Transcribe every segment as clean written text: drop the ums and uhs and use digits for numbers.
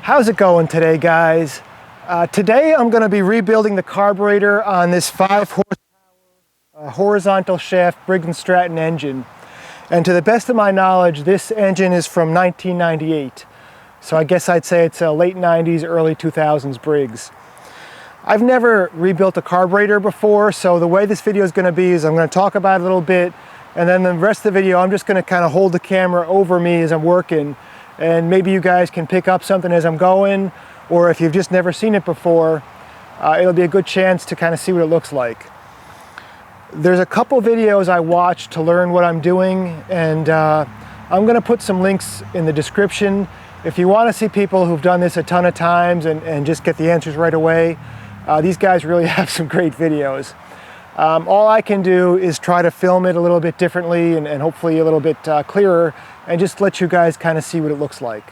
How's it going today, guys? Today I'm going to be rebuilding the carburetor on this 5 horsepower horizontal shaft Briggs and Stratton engine. And to the best of my knowledge, this engine is from 1998. So I guess I'd say it's a late 90s, early 2000s Briggs. I've never rebuilt a carburetor before, so the way this video is going to be is I'm going to talk about it a little bit, and then the rest of the video I'm just going to kind of hold the camera over me as I'm working. And maybe you guys can pick up something as I'm going, or if you've just never seen it before, it'll be a good chance to kind of see what it looks like. There's a couple videos I watched to learn what I'm doing, and I'm going to put some links in the description. If you want to see people who've done this a ton of times and just get the answers right away, these guys really have some great videos. All I can do is try to film it a little bit differently and hopefully a little bit clearer, and just let you guys kind of see what it looks like.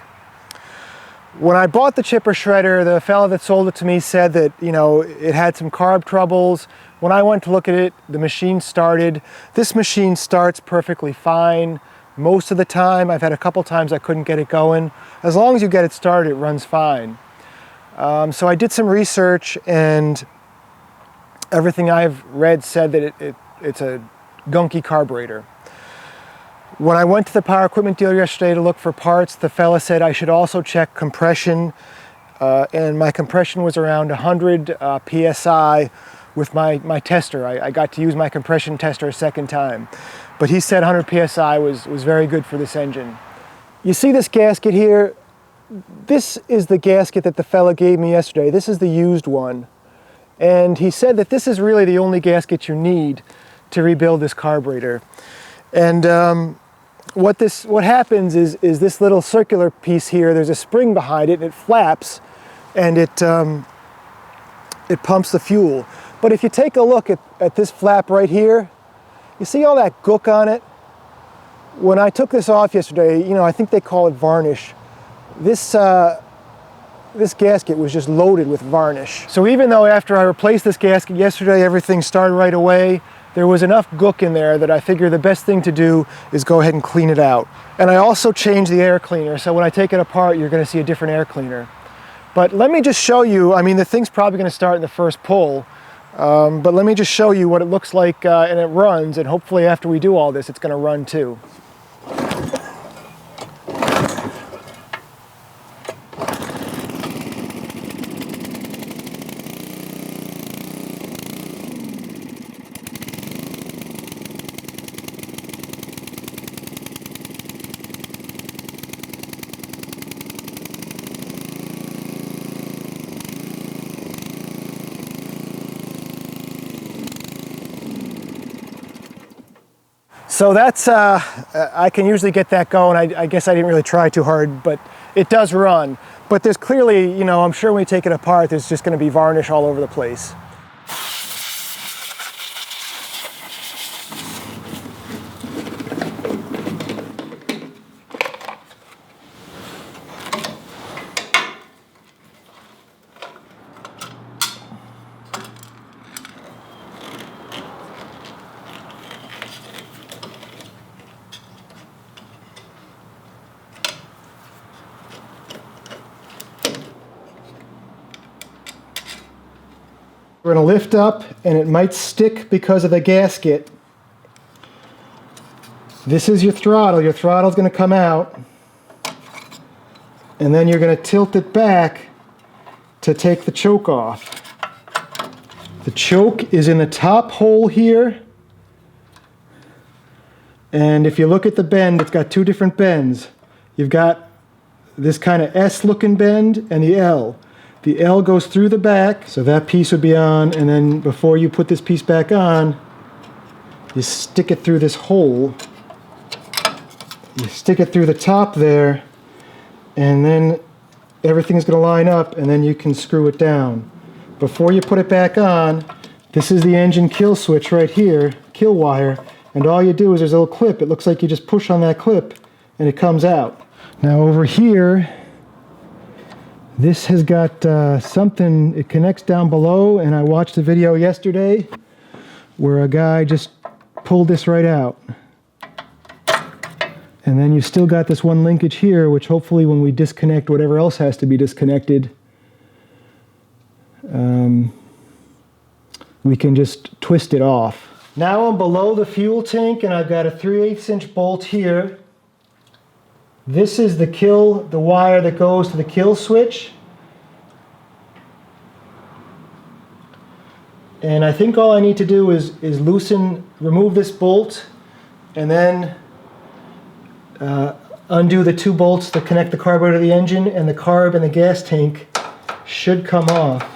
When I bought the chipper shredder, the fellow that sold it to me said that, you know, it had some carb troubles. When I went to look at it, the machine started. This machine starts perfectly fine most of the time. I've had a couple times I couldn't get it going. As long as you get it started, it runs fine. So I did some research, and everything I've read said that it's a gunky carburetor. When I went to the power equipment dealer yesterday to look for parts, the fella said I should also check compression, and my compression was around 100 PSI with my tester. I got to use my compression tester a second time, but he said 100 PSI was very good for this engine. You see this gasket here? This is the gasket that the fella gave me yesterday. This is the used one, and he said that this is really the only gasket you need to rebuild this carburetor. And what happens is this little circular piece here, there's a spring behind it, and it flaps, and it pumps the fuel. But if you take a look at this flap right here, you see all that gook on it? When I took this off yesterday, you know, I think they call it varnish. This gasket was just loaded with varnish. So even though after I replaced this gasket yesterday, everything started right away, there was enough gook in there that I figure the best thing to do is go ahead and clean it out. And I also changed the air cleaner, so when I take it apart, you're going to see a different air cleaner. But let me just show you, I mean, the thing's probably going to start in the first pull, but let me just show you what it looks like and it runs, and hopefully after we do all this, it's going to run too. So that's, I can usually get that going. I guess I didn't really try too hard, but it does run. But there's clearly, you know, I'm sure when we take it apart, there's just going to be varnish all over the place. We're going to lift up, and it might stick because of the gasket. This is your throttle. Your throttle is going to come out, and then you're going to tilt it back to take the choke off. The choke is in the top hole here, and if you look at the bend, it's got two different bends. You've got this kind of S-looking bend and the L. The L goes through the back, so that piece would be on, and then before you put this piece back on, you stick it through this hole. You stick it through the top there, and then everything's going to line up, and then you can screw it down. Before you put it back on, this is the engine kill switch right here, kill wire, and all you do is there's a little clip. It looks like you just push on that clip, and it comes out. Now over here, this has got something, it connects down below, and I watched a video yesterday where a guy just pulled this right out. And then you've still got this one linkage here, which hopefully when we disconnect whatever else has to be disconnected, we can just twist it off. Now I'm below the fuel tank and I've got a 3/8 inch bolt here. This is the wire that goes to the kill switch. And I think all I need to do is remove this bolt and then undo the 2 bolts that connect the carburetor to the engine, and the carb and the gas tank should come off.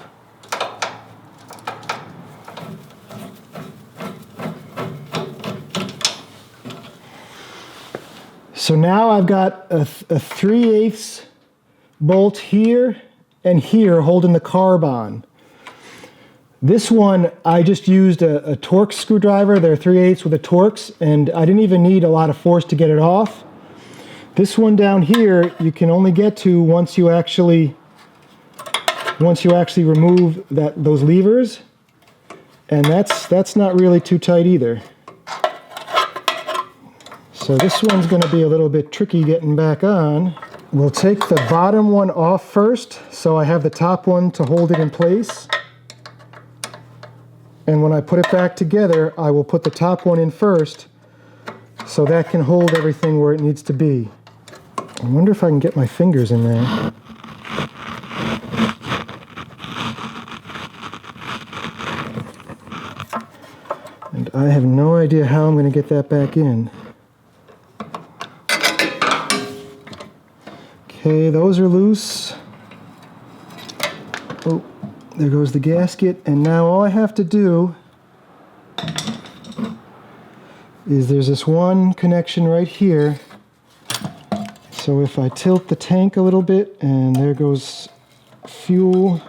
So now I've got a 3/8 bolt here and here holding the carb on. This one, I just used a Torx screwdriver. They're 3/8 with a Torx, and I didn't even need a lot of force to get it off. This one down here, you can only get to once you actually remove those levers, and that's not really too tight either. So this one's going to be a little bit tricky getting back on. We'll take the bottom one off first, so I have the top one to hold it in place. And when I put it back together, I will put the top one in first, so that can hold everything where it needs to be. I wonder if I can get my fingers in there. And I have no idea how I'm going to get that back in. Okay, those are loose. Oh, there goes the gasket. And now all I have to do is there's this one connection right here. So if I tilt the tank a little bit, and there goes fuel.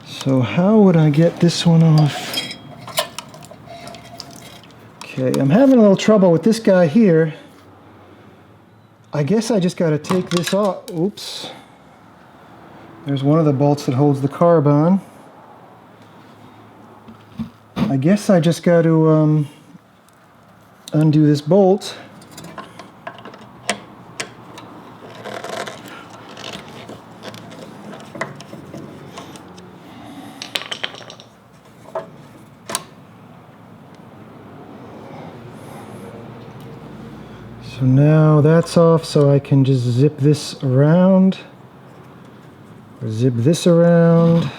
So how would I get this one off? Okay, I'm having a little trouble with this guy here. I guess I just got to take this off. Oops. There's one of the bolts that holds the carb on. I guess I just got to undo this bolt. So now that's off, so I can just zip this around, or zip this around.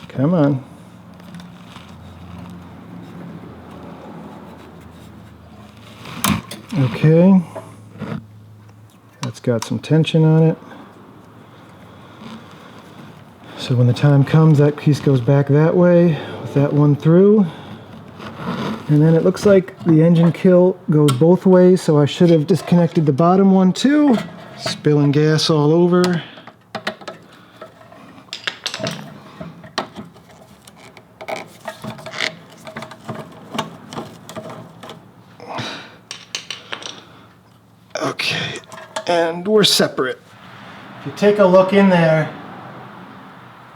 Come on. Okay. That's got some tension on it. So when the time comes, that piece goes back that way with that one through. And then it looks like the engine kill goes both ways, so I should have disconnected the bottom one too. Spilling gas all over. Okay, and we're separate. If you take a look in there,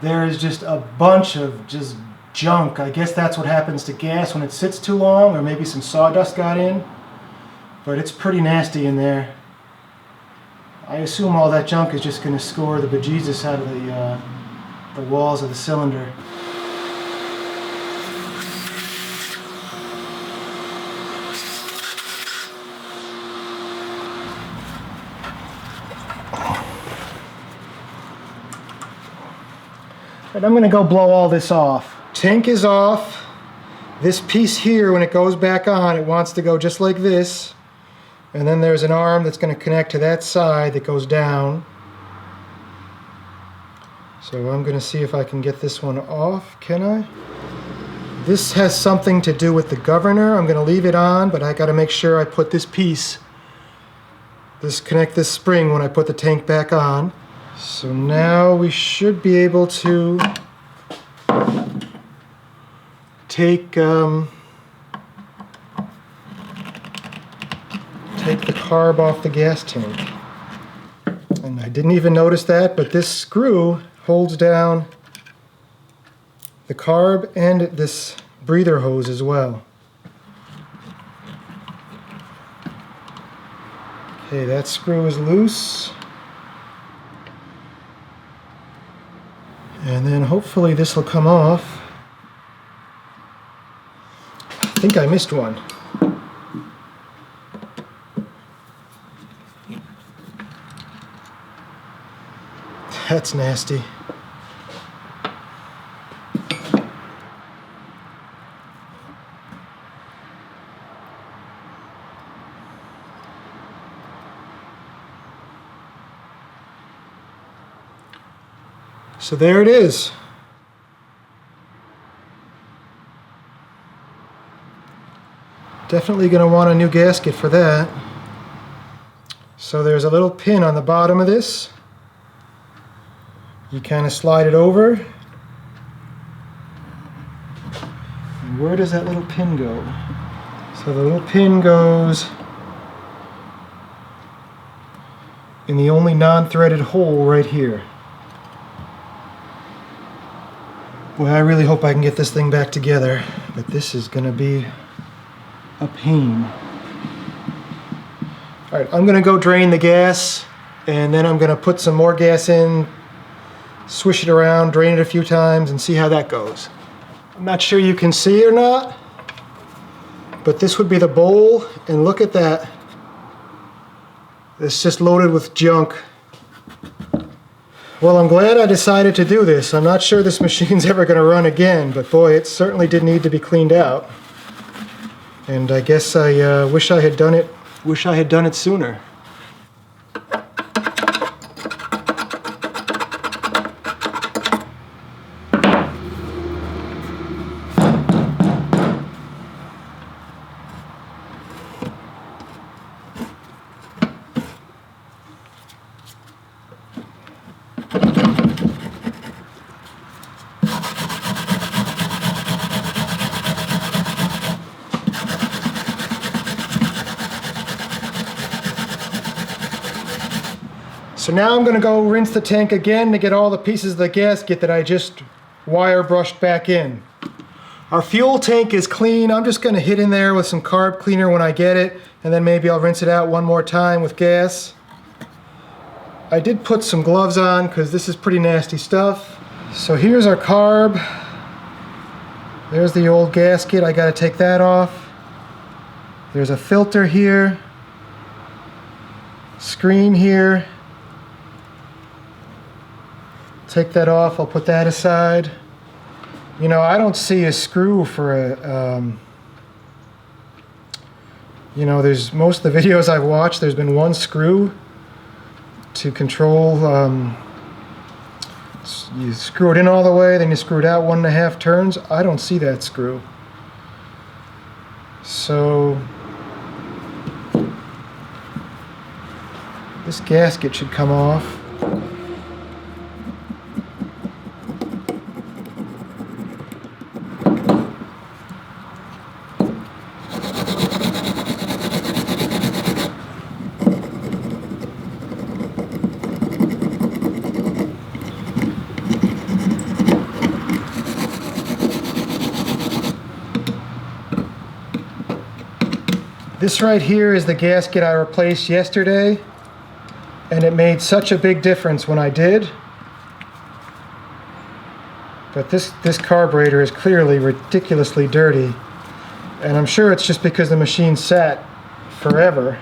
there is just a bunch of just junk. I guess that's what happens to gas when it sits too long, or maybe some sawdust got in, but it's pretty nasty in there. I assume all that junk is just going to score the bejesus out of the walls of the cylinder. And I'm going to go blow all this off. Tank is off. This piece here, when it goes back on, it wants to go just like this. And then there's an arm that's going to connect to that side that goes down. So I'm going to see if I can get this one off. Can I? This has something to do with the governor. I'm going to leave it on, but I got to make sure I put this piece, connect this spring when I put the tank back on. So now we should be able to take the carb off the gas tank. And I didn't even notice that, but this screw holds down the carb and this breather hose as well. Okay, that screw is loose. And then hopefully this will come off. I think I missed one. That's nasty. So there it is. Definitely going to want a new gasket for that. So there's a little pin on the bottom of this. You kind of slide it over. And where does that little pin go? So the little pin goes in the only non-threaded hole right here. Boy, I really hope I can get this thing back together, but this is going to be a pain. Alright, I'm going to go drain the gas, and then I'm going to put some more gas in, swish it around, drain it a few times, and see how that goes. I'm not sure you can see it or not, but this would be the bowl, and look at that. It's just loaded with junk. Well, I'm glad I decided to do this. I'm not sure this machine's ever going to run again, but boy, it certainly did need to be cleaned out. And I guess I wish I had done it sooner. So now I'm going to go rinse the tank again to get all the pieces of the gasket that I just wire brushed back in. Our fuel tank is clean. I'm just going to hit in there with some carb cleaner when I get it, and then maybe I'll rinse it out one more time with gas. I did put some gloves on because this is pretty nasty stuff. So here's our carb. There's the old gasket. I got to take that off. There's a filter here. Screen here. Take that off, I'll put that aside. You know, I don't see a screw for a, you know, there's most of the videos I've watched, there's been one screw to control, you screw it in all the way, then you screw it out 1.5 turns. I don't see that screw. So, this gasket should come off. This right here is the gasket I replaced yesterday, and it made such a big difference when I did. But this carburetor is clearly ridiculously dirty, and I'm sure it's just because the machine sat forever.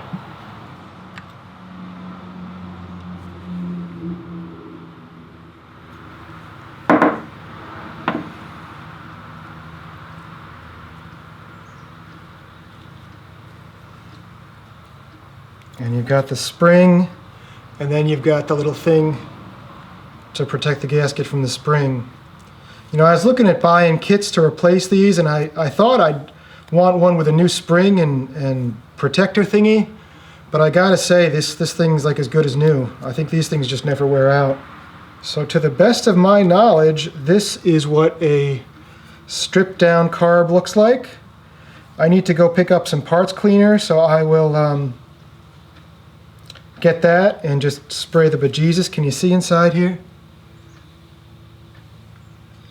And you've got the spring, and then you've got the little thing to protect the gasket from the spring. You know, I was looking at buying kits to replace these, and I thought I'd want one with a new spring and protector thingy, but I gotta say, this thing's like as good as new. I think these things just never wear out. So to the best of my knowledge, this is what a stripped down carb looks like. I need to go pick up some parts cleaner, so I will get that and just spray the bejesus. Can you see inside here?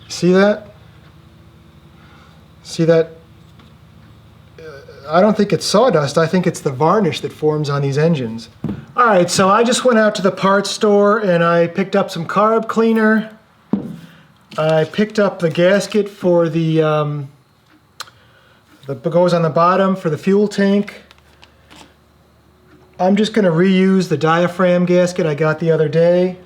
See that? See that? I don't think it's sawdust. I think it's the varnish that forms on these engines. All right, so I just went out to the parts store and I picked up some carb cleaner. I picked up the gasket for the that goes on the bottom for the fuel tank. I'm just going to reuse the diaphragm gasket I got the other day.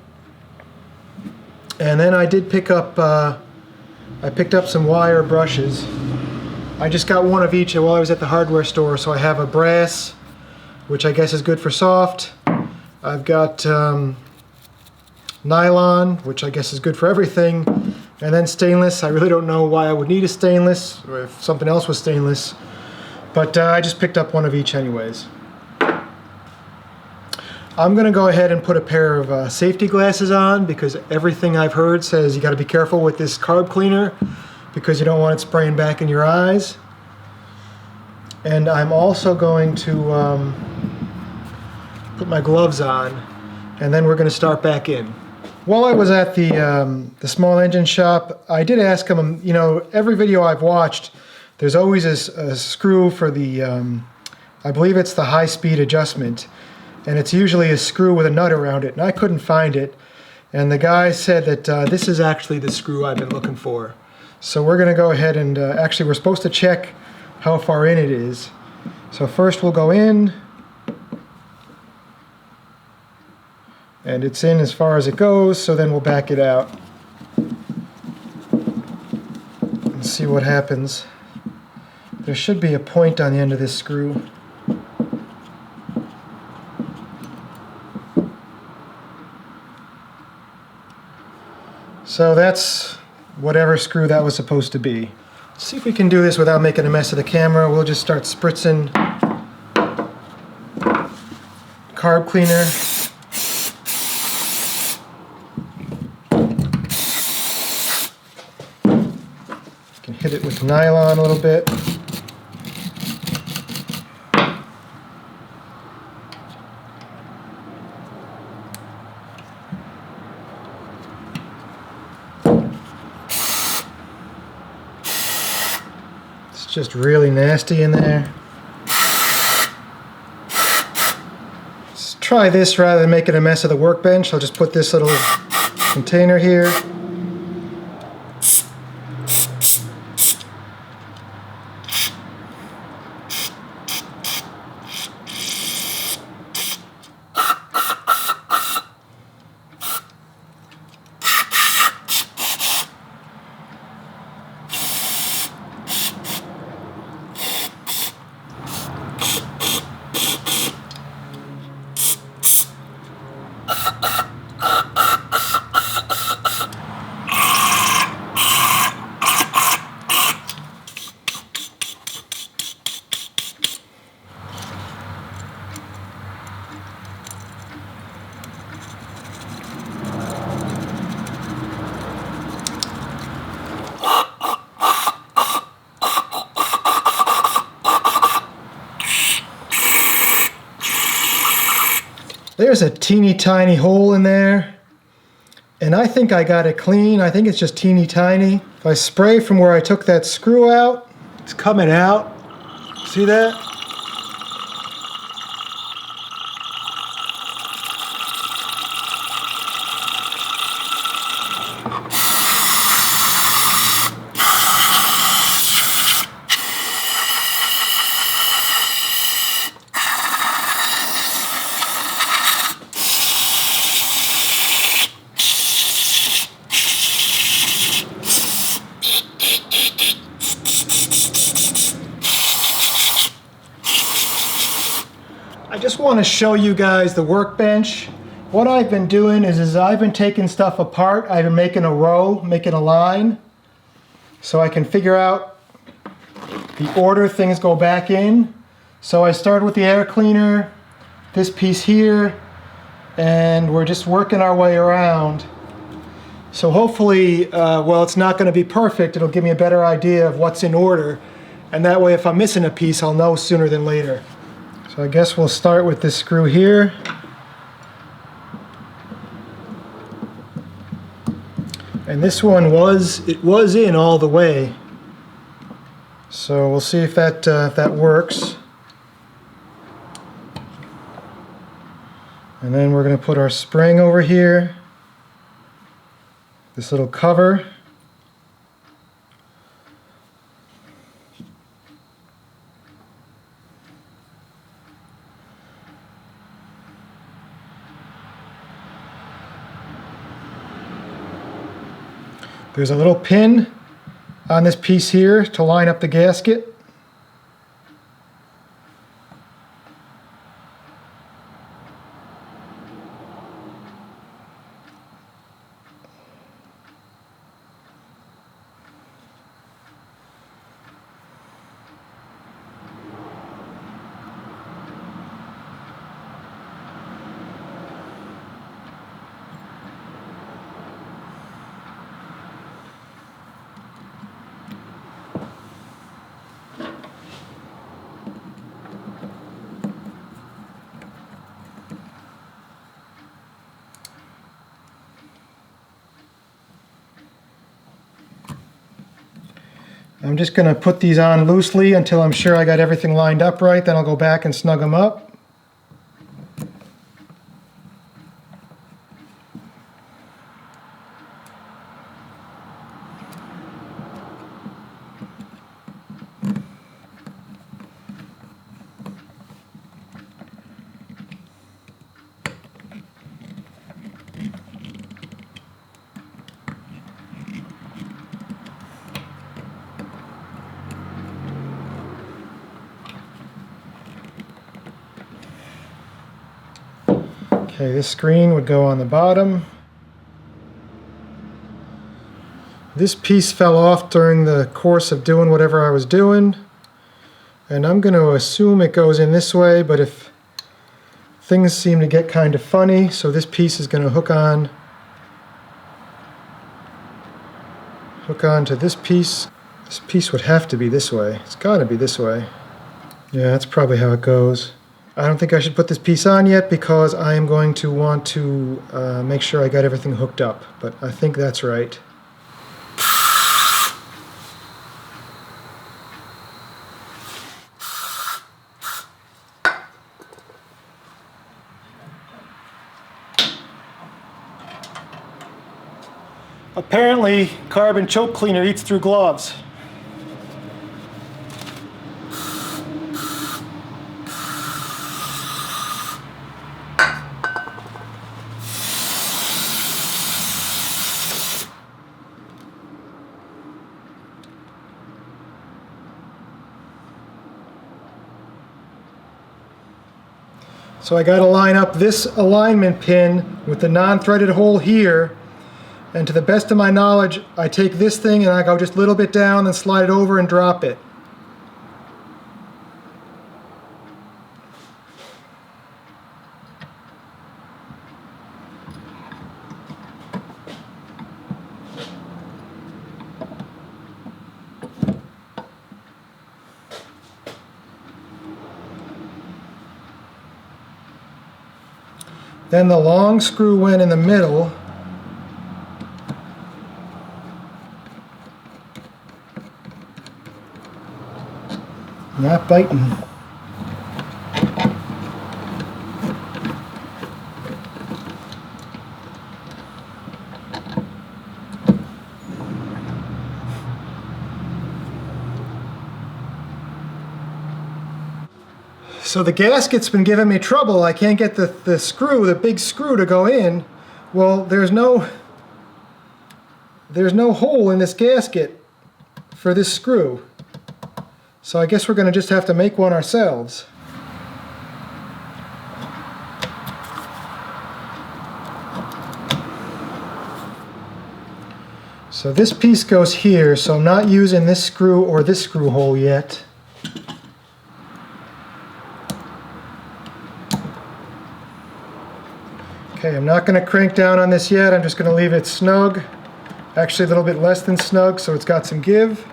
And then I did pick up, I picked up some wire brushes. I just got one of each while I was at the hardware store. So I have a brass, which I guess is good for soft. I've got nylon, which I guess is good for everything. And then stainless. I really don't know why I would need a stainless, or if something else was stainless. But I just picked up one of each anyways. I'm going to go ahead and put a pair of safety glasses on, because everything I've heard says you got to be careful with this carb cleaner because you don't want it spraying back in your eyes. And I'm also going to put my gloves on, and then we're going to start back in. While I was at the small engine shop, I did ask them, you know, every video I've watched, there's always a screw for the, I believe it's the high-speed adjustment. And it's usually a screw with a nut around it, and I couldn't find it. And the guy said that this is actually the screw I've been looking for. So we're going to go ahead and, actually we're supposed to check how far in it is. So first we'll go in. And it's in as far as it goes, so then we'll back it out. And see what happens. There should be a point on the end of this screw. So that's whatever screw that was supposed to be. Let's see if we can do this without making a mess of the camera. We'll just start spritzing carb cleaner. Can hit it with nylon a little bit. It's just really nasty in there. Let's try this rather than making a mess of the workbench. I'll just put this little container here. There's a teeny tiny hole in there, and I think I got it clean. I think it's just teeny tiny. If I spray from where I took that screw out, it's coming out. See that? I just want to show you guys the workbench. What I've been doing is I've been taking stuff apart. I've been making a row, making a line, so I can figure out the order things go back in. So I started with the air cleaner, this piece here, and we're just working our way around. So hopefully, well, it's not going to be perfect. It'll give me a better idea of what's in order, and that way if I'm missing a piece, I'll know sooner than later. So I guess we'll start with this screw here. And this one was in all the way. So we'll see if that works. And then we're going to put our spring over here, this little cover. There's a little pin on this piece here to line up the gasket. I'm just going to put these on loosely until I'm sure I got everything lined up right, then I'll go back and snug them up. Okay, this screen would go on the bottom. This piece fell off during the course of doing whatever I was doing, and I'm going to assume it goes in this way, but if things seem to get kind of funny, so this piece is going to hook on to this piece. This piece would have to be this way. It's got to be this way. Yeah, that's probably how it goes. I don't think I should put this piece on yet because I am going to want to make sure I got everything hooked up, but I think that's right. Apparently, carbon choke cleaner eats through gloves. So I got to line up this alignment pin with the non-threaded hole here, and to the best of my knowledge, I take this thing and I go just a little bit down, then slide it over and drop it. Then the long screw went in the middle. Not biting. So the gasket's been giving me trouble. I can't get the screw, the big screw, to go in. Well, there's no hole in this gasket for this screw. So I guess we're going to just have to make one ourselves. So this piece goes here, so I'm not using this screw or this screw hole yet. Okay, I'm not going to crank down on this yet. I'm just going to leave it snug. Actually a little bit less than snug, so it's got some give.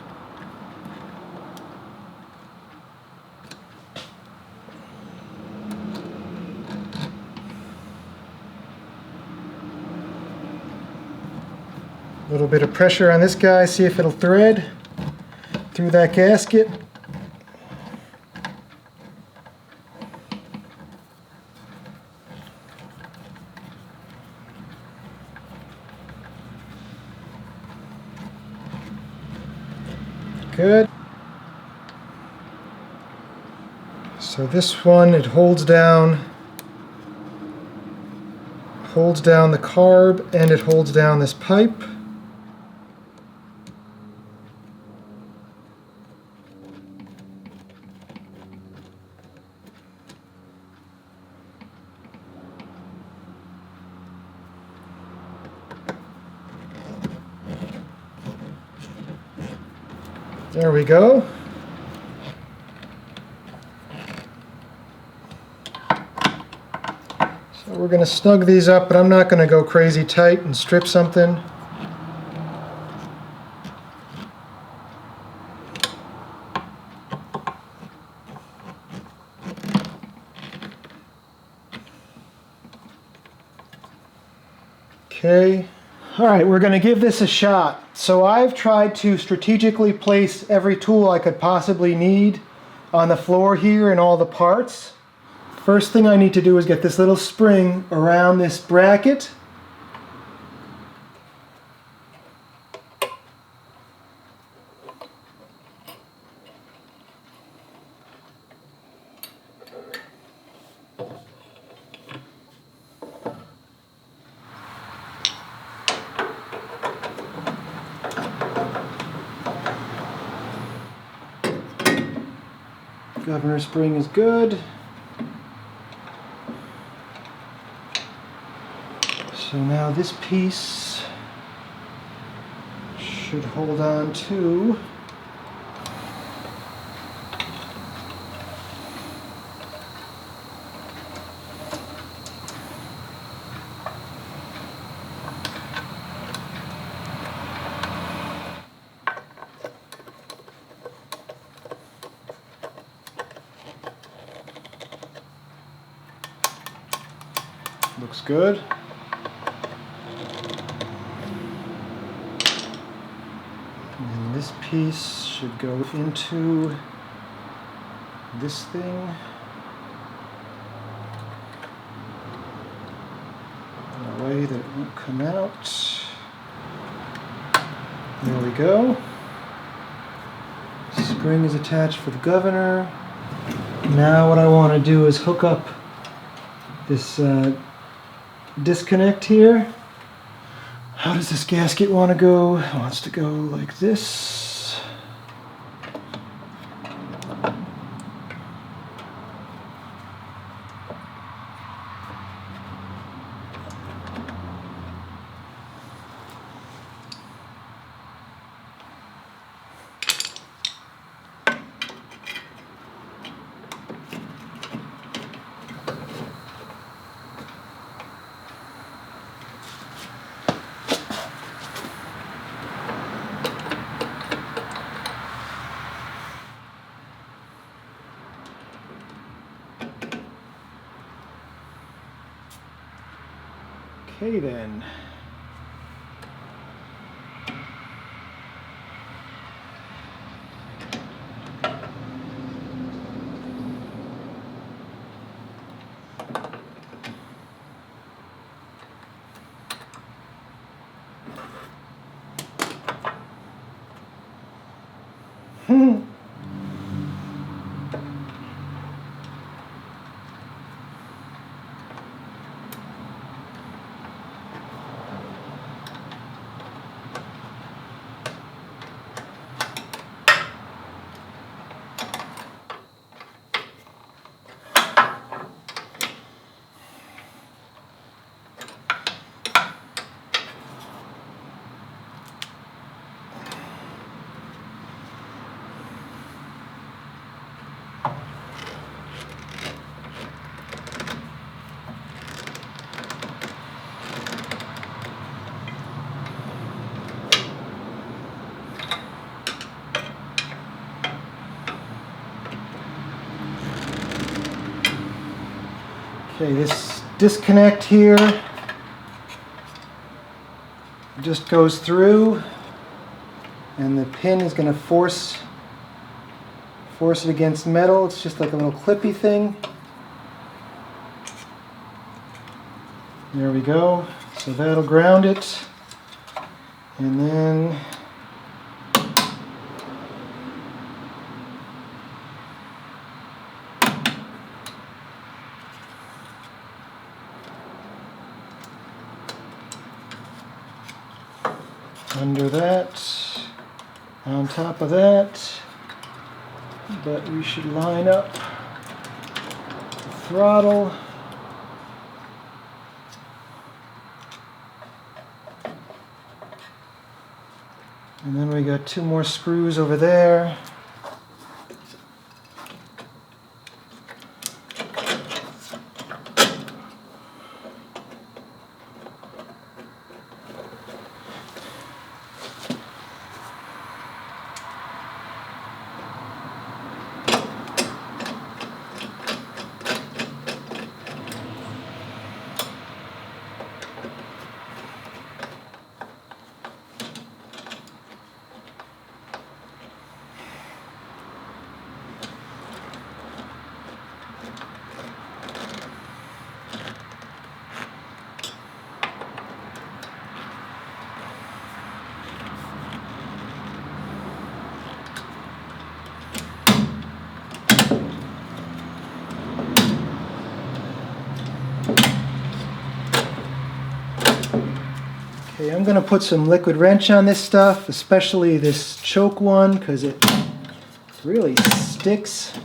A little bit of pressure on this guy, see if it'll thread through that gasket. Good. So this one, it holds down the carb and it holds down this pipe. There we go. So we're going to snug these up, but I'm not going to go crazy tight and strip something. Okay. All right, we're going to give this a shot. So I've tried to strategically place every tool I could possibly need on the floor here and all the parts. First thing I need to do is get this little spring around this bracket. Governor spring is good. So now this piece should hold on to looks good. And this piece should go into this thing. In a way that it won't come out. There we go. Spring is attached for the governor. Now what I want to do is hook up this disconnect here. How does this gasket want to go? It wants to go like this. Okay then. Okay, this disconnect here just goes through, and the pin is going to force it against metal. It's just like a little clippy thing. There we go. So that'll ground it, and then under that, on top of that, but we should line up the throttle. And then we got 2 more screws over there. Okay, I'm going to put some liquid wrench on this stuff, especially this choke one, because it really sticks.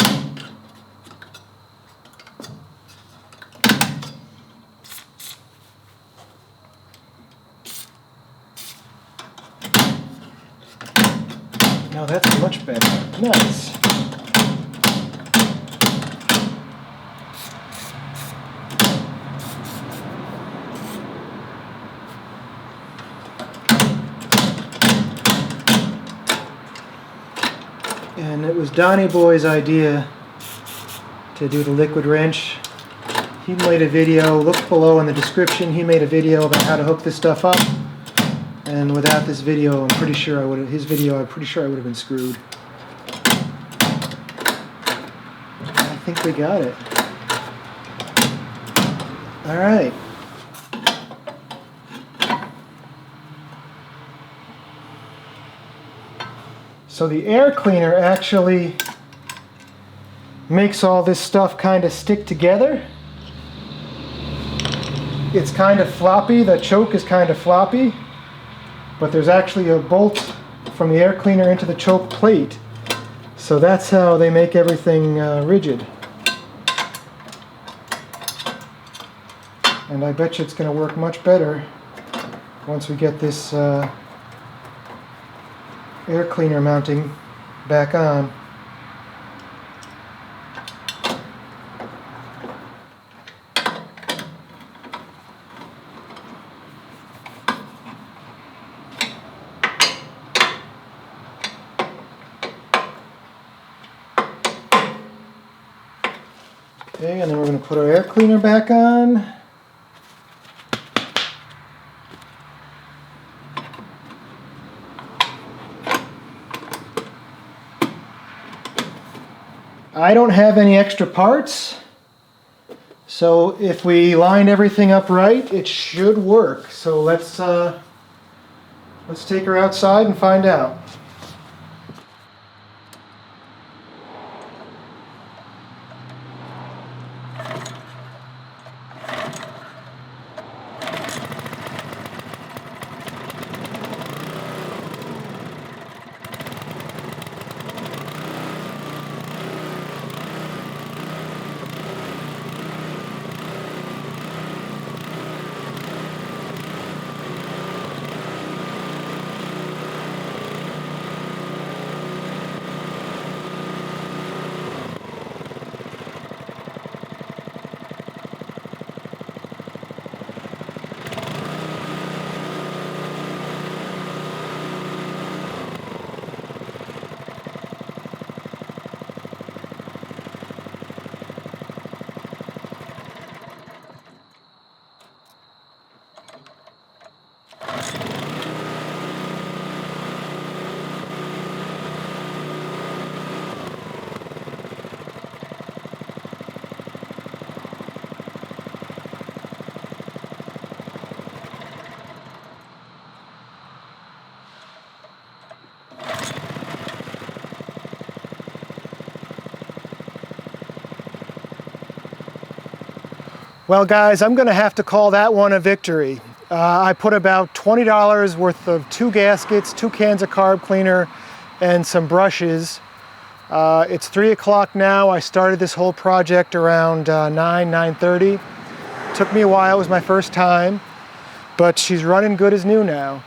Now that's much better. Nice. And it was Donnie Boy's idea to do the liquid wrench. He made a video, look below in the description, he made a video about how to hook this stuff up. And without this video, I'm pretty sure I would have been screwed. I think we got it. All right. So the air cleaner actually makes all this stuff kind of stick together. It's kind of floppy, the choke is kind of floppy, but there's actually a bolt from the air cleaner into the choke plate. So that's how they make everything rigid. And I bet you it's going to work much better once we get this air cleaner mounting back on. Okay, and then we're going to put our air cleaner back on. I don't have any extra parts, so if we line everything up right, it should work. So let's take her outside and find out. Well guys, I'm going to have to call that one a victory. I put about $20 worth of 2 gaskets, 2 cans of carb cleaner, and some brushes. It's 3 o'clock now. I started this whole project around 9:30. Took me a while, it was my first time, but she's running good as new now.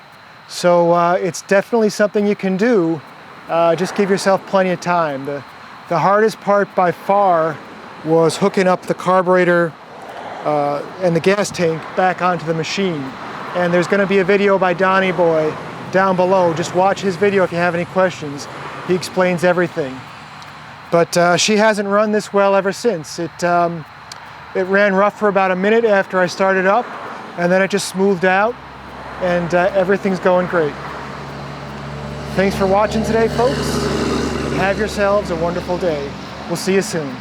So it's definitely something you can do. Just give yourself plenty of time. The hardest part by far was hooking up the carburetor and the gas tank back onto the machine. And there's going to be a video by Donnie Boy down below. Just watch his video if you have any questions. He explains everything. But she hasn't run this well ever since. It ran rough for about a minute after I started up, and then it just smoothed out, and everything's going great. Thanks for watching today, folks. Have yourselves a wonderful day. We'll see you soon.